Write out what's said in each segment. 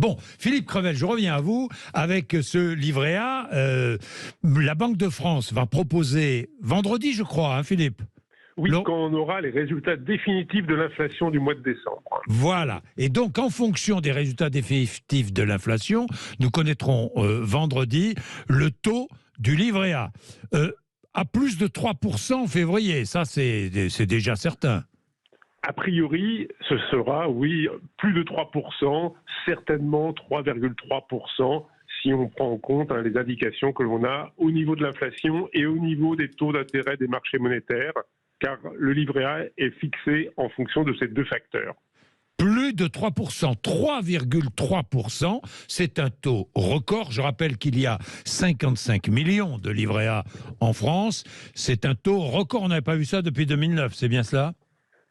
Bon, Philippe Crevel, je reviens à vous avec ce livret A. La Banque de France va proposer vendredi, je crois, hein, Philippe? Oui, quand on aura les résultats définitifs de l'inflation du mois de décembre. Voilà. Et donc, en fonction des résultats définitifs de l'inflation, nous connaîtrons vendredi le taux du livret A. À plus de 3% en février, ça c'est déjà certain. A priori, ce sera, oui, plus de 3%, certainement 3,3%, si on prend en compte les indications que l'on a au niveau de l'inflation et au niveau des taux d'intérêt des marchés monétaires, car le livret A est fixé en fonction de ces deux facteurs. Plus de 3%, 3,3%, c'est un taux record. Je rappelle qu'il y a 55 millions de livrets A en France. C'est un taux record, on n'avait pas vu ça depuis 2009, c'est bien cela ?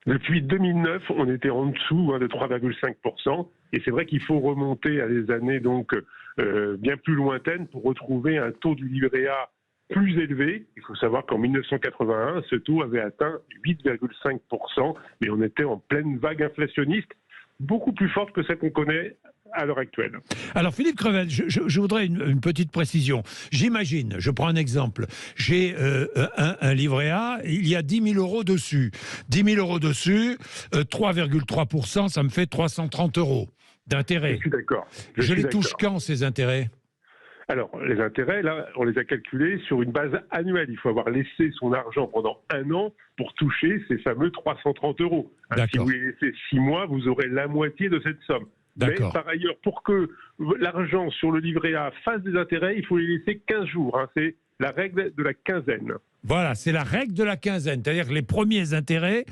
Depuis 2009, on était en dessous de 3,5%. Et c'est vrai qu'il faut remonter à des années donc bien plus lointaines pour retrouver un taux du livret A plus élevé. Il faut savoir qu'en 1981, ce taux avait atteint 8,5%, mais on était en pleine vague inflationniste, beaucoup plus forte que celle qu'on connaît à l'heure actuelle. Alors Philippe Crevel, je voudrais une petite précision. J'imagine, je prends un exemple, j'ai un livret A, il y a 10 000 euros dessus. 10 000 euros dessus, 3,3%, ça me fait 330 euros d'intérêt. Je suis d'accord. Je les touche quand, ces intérêts ? Alors, les intérêts, là, on les a calculés sur une base annuelle. Il faut avoir laissé son argent pendant un an pour toucher ces fameux 330 euros. Si vous les laissez 6 mois, vous aurez la moitié de cette somme. Mais par ailleurs, pour que l'argent sur le livret A fasse des intérêts, il faut les laisser 15 jours. C'est la règle de la quinzaine. Voilà, c'est la règle de la quinzaine. C'est-à-dire que les premiers intérêts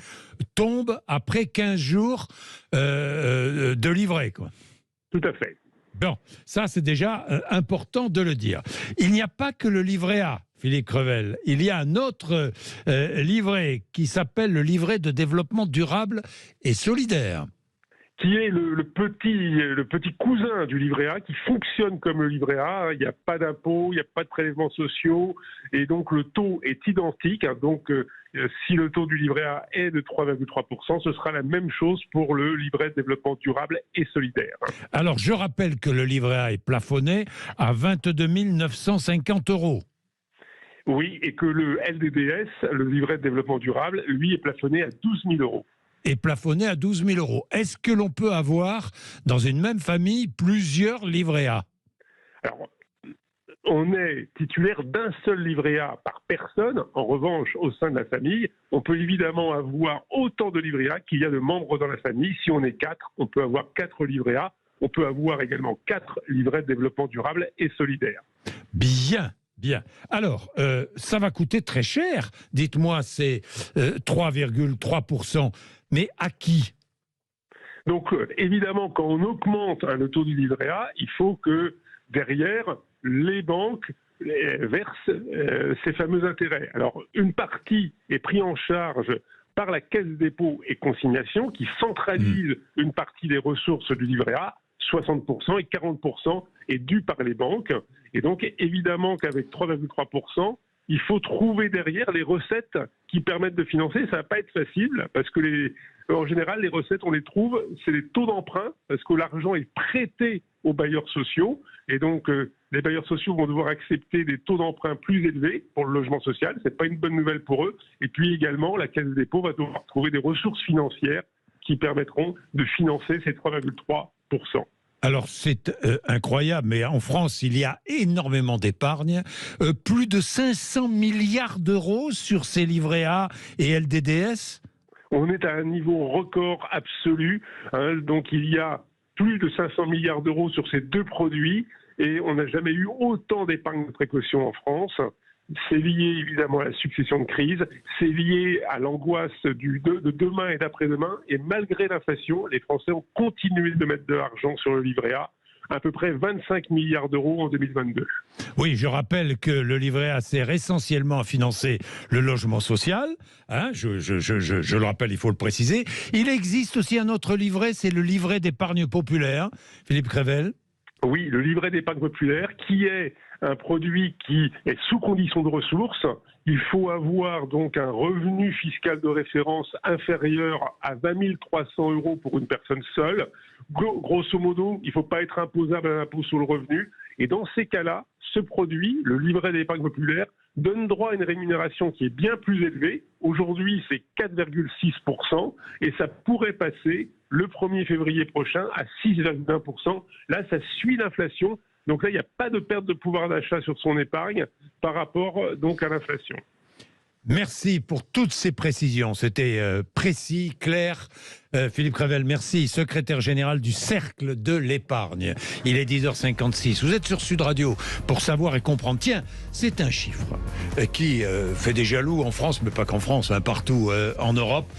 tombent après 15 jours de livret, quoi. Tout à fait. Bon, ça c'est déjà important de le dire. Il n'y a pas que le livret A, Philippe Crevel. Il y a un autre livret qui s'appelle le livret de développement durable et solidaire. Qui est le petit cousin du livret A, qui fonctionne comme le livret A. Il n'y a pas d'impôt, il n'y a pas de prélèvements sociaux, et donc le taux est identique. Donc, si le taux du livret A est de 3,3%, ce sera la même chose pour le livret de développement durable et solidaire. Alors, je rappelle que le livret A est plafonné à 22 950 euros. Oui, et que le LDDS, le livret de développement durable, lui est plafonné à 12 000 euros. Est plafonné à 12 000 euros. Est-ce que l'on peut avoir, dans une même famille, plusieurs livrets A ? Alors, on est titulaire d'un seul livret A par personne. En revanche, au sein de la famille, on peut évidemment avoir autant de livrets A qu'il y a de membres dans la famille. Si on est 4, on peut avoir 4 livrets A. On peut avoir également 4 livrets de développement durable et solidaire. Bien. Bien. Alors, ça va coûter très cher. Dites-moi, c'est 3,3%. Mais à qui ? Donc, évidemment, quand on augmente le taux du livret A, il faut que derrière, les banques versent ces fameux intérêts. Alors, une partie est prise en charge par la Caisse des dépôts et consignations qui centralise une partie des ressources du livret A. 60% et 40% est dû par les banques. Et donc, évidemment qu'avec 3,3%, il faut trouver derrière les recettes qui permettent de financer. Ça ne va pas être facile parce que en général, les recettes, on les trouve, c'est les taux d'emprunt parce que l'argent est prêté aux bailleurs sociaux. Et donc, les bailleurs sociaux vont devoir accepter des taux d'emprunt plus élevés pour le logement social. Ce n'est pas une bonne nouvelle pour eux. Et puis également, la Caisse des dépôts va devoir trouver des ressources financières qui permettront de financer ces 3,3%. Alors c'est incroyable, mais en France, il y a énormément d'épargne. Plus de 500 milliards d'euros sur ces livrets A et LDDS. On est à un niveau record absolu. Donc il y a plus de 500 milliards d'euros sur ces deux produits et on n'a jamais eu autant d'épargne de précaution en France. C'est lié évidemment à la succession de crises, c'est lié à l'angoisse de demain et d'après-demain. Et malgré l'inflation, les Français ont continué de mettre de l'argent sur le livret A, à peu près 25 milliards d'euros en 2022. Oui, je rappelle que le livret A sert essentiellement à financer le logement social. Je le rappelle, il faut le préciser. Il existe aussi un autre livret, c'est le livret d'épargne populaire. Philippe Crevel. Oui, le livret d'épargne populaire qui est un produit qui est sous condition de ressources. Il faut avoir donc un revenu fiscal de référence inférieur à 20 300 € pour une personne seule. Grosso modo, il ne faut pas être imposable à l'impôt sur le revenu. Et dans ces cas-là, ce produit, le livret d'épargne populaire, donne droit à une rémunération qui est bien plus élevée. Aujourd'hui, c'est 4,6% et ça pourrait passer le 1er février prochain à 6,1%. Là, ça suit l'inflation. Donc là, il n'y a pas de perte de pouvoir d'achat sur son épargne par rapport donc à l'inflation. Merci pour toutes ces précisions. C'était précis, clair. Philippe Revel, merci. Secrétaire général du Cercle de l'épargne. Il est 10h56. Vous êtes sur Sud Radio pour savoir et comprendre. Tiens, c'est un chiffre qui fait des jaloux en France, mais pas qu'en France, hein, partout en Europe.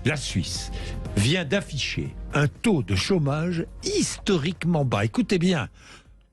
La Suisse vient d'afficher un taux de chômage historiquement bas. Écoutez bien,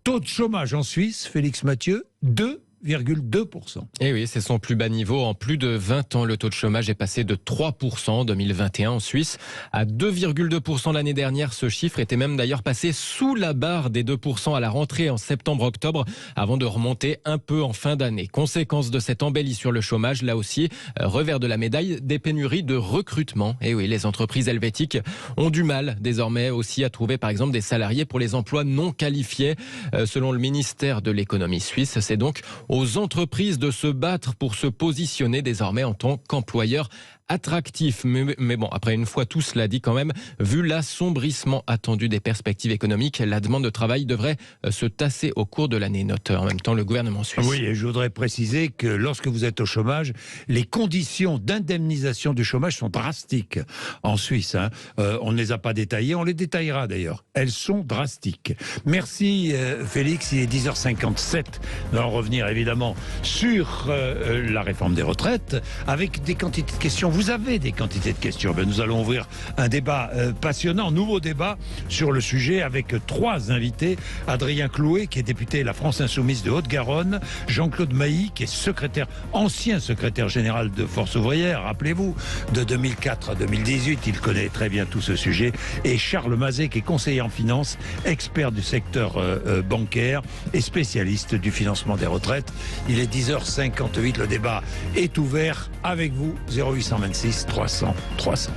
taux de chômage en Suisse, Félix Mathieu, 2,2%. Et oui, c'est son plus bas niveau en plus de 20 ans. Le taux de chômage est passé de 3% en 2021 en Suisse à 2,2% l'année dernière. Ce chiffre était même d'ailleurs passé sous la barre des 2% à la rentrée en septembre-octobre avant de remonter un peu en fin d'année. Conséquence de cette embellie sur le chômage, là aussi, revers de la médaille, des pénuries de recrutement. Et oui, les entreprises helvétiques ont du mal désormais aussi à trouver par exemple des salariés pour les emplois non qualifiés. Selon le ministère de l'économie suisse, c'est donc aux entreprises de se battre pour se positionner désormais en tant qu'employeur attractif. Mais bon, après une fois tout cela dit quand même, vu l'assombrissement attendu des perspectives économiques, la demande de travail devrait se tasser au cours de l'année, note en même temps le gouvernement suisse. Oui, et je voudrais préciser que lorsque vous êtes au chômage, les conditions d'indemnisation du chômage sont drastiques en Suisse. Hein. On ne les a pas détaillées, on les détaillera d'ailleurs. Elles sont drastiques. Merci Félix, il est 10h57. Nous allons revenir évidemment sur la réforme des retraites avec des quantités de questions. Vous avez des quantités de questions. Ben, nous allons ouvrir un débat passionnant, nouveau débat sur le sujet avec 3 invités. Adrien Clouet, qui est député La France Insoumise de Haute-Garonne. Jean-Claude Mailly, qui est ancien secrétaire général de Force Ouvrière, rappelez-vous, de 2004 à 2018. Il connaît très bien tout ce sujet. Et Charles Mazet, qui est conseiller en finance, expert du secteur bancaire et spécialiste du financement des retraites. Il est 10h58. Le débat est ouvert avec vous. 0826 300 300.